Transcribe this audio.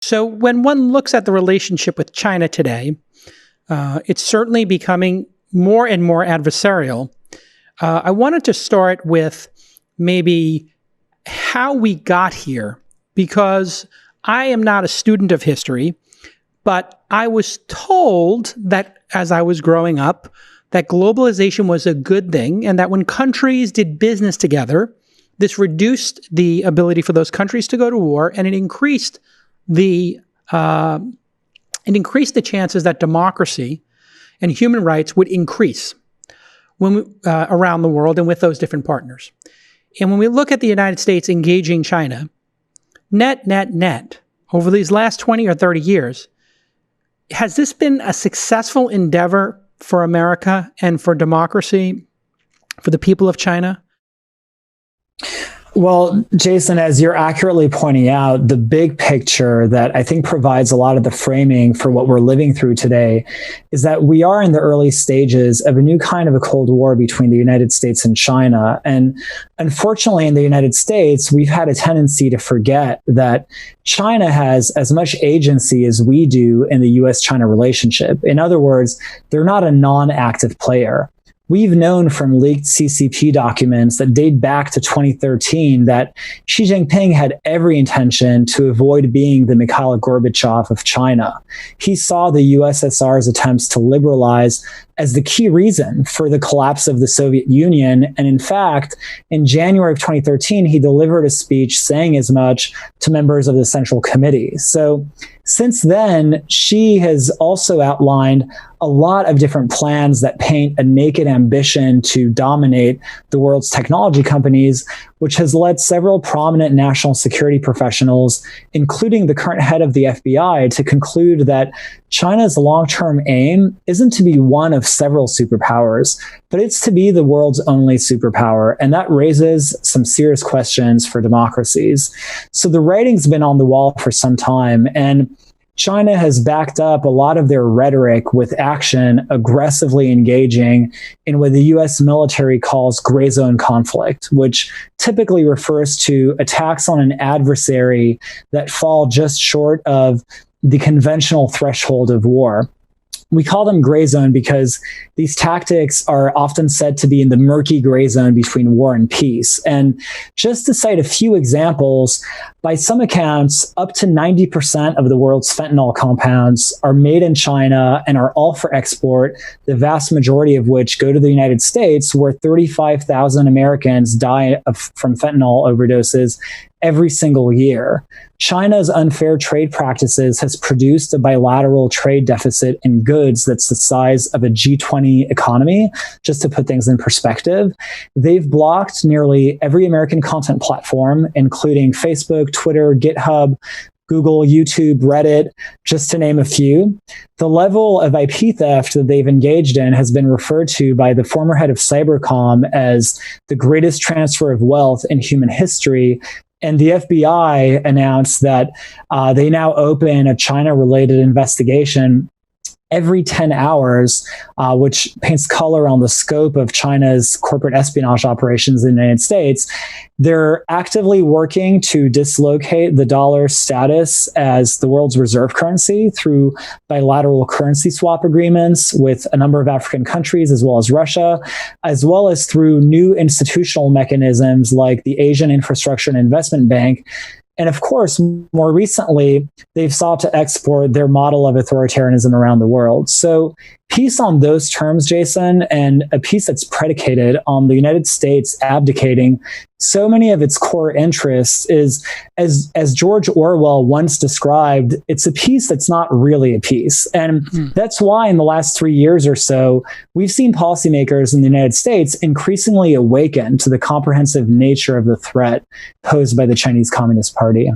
So when one looks at the relationship with China today, it's certainly becoming more and more adversarial. I wanted to start with maybe how we got here, because I am not a student of history, but I was told that as I was growing up, that globalization was a good thing, and that when countries did business together, this reduced the ability for those countries to go to war, and it increased the chances that democracy and human rights would increase around the world and with those different partners. And when we look at the United States engaging China, net, over these last 20 or 30 years, has this been a successful endeavor for America and for democracy, for the people of China? Well, Jason, as you're accurately pointing out, the big picture that I think provides a lot of the framing for what we're living through today is that we are in the early stages of a new kind of a Cold War between the United States and China. And unfortunately, in the United States, we've had a tendency to forget that China has as much agency as we do in the US-China relationship. In other words, they're not a non-active player. We've known from leaked CCP documents that date back to 2013 that Xi Jinping had every intention to avoid being the Mikhail Gorbachev of China. He saw the USSR's attempts to liberalize as the key reason for the collapse of the Soviet Union. And in fact, in January of 2013, he delivered a speech saying as much to members of the Central Committee. So since then, Xi has also outlined a lot of different plans that paint a naked ambition to dominate the world's technology companies, which has led several prominent national security professionals, including the current head of the FBI, to conclude that China's long-term aim isn't to be one of several superpowers, but it's to be the world's only superpower. And that raises some serious questions for democracies. So the writing's been on the wall for some time, and China has backed up a lot of their rhetoric with action, aggressively engaging in what the US military calls gray zone conflict, which typically refers to attacks on an adversary that fall just short of the conventional threshold of war. We call them gray zone because these tactics are often said to be in the murky gray zone between war and peace. And just to cite a few examples, by some accounts, up to 90% of the world's fentanyl compounds are made in China and are all for export, the vast majority of which go to the United States, where 35,000 Americans die from fentanyl overdoses every single year. China's unfair trade practices has produced a bilateral trade deficit in goods that's the size of a G20 economy, just to put things in perspective. They've blocked nearly every American content platform, including Facebook, Twitter, GitHub, Google, YouTube, Reddit, just to name a few. The level of IP theft that they've engaged in has been referred to by the former head of Cybercom as the greatest transfer of wealth in human history. And the FBI announced that they now open a China-related investigation every 10 hours, which paints color on the scope of China's corporate espionage operations in the United States. They're actively working to dislocate the dollar's status as the world's reserve currency through bilateral currency swap agreements with a number of African countries, as well as Russia, as well as through new institutional mechanisms like the Asian Infrastructure and Investment Bank. And of course, more recently, they've sought to export their model of authoritarianism around the world. So peace on those terms, Jason, and a peace that's predicated on the United States abdicating so many of its core interests is, as George Orwell once described, it's a peace that's not really a peace. And that's why in the last 3 years or so, we've seen policymakers in the United States increasingly awaken to the comprehensive nature of the threat posed by the Chinese Communist Party.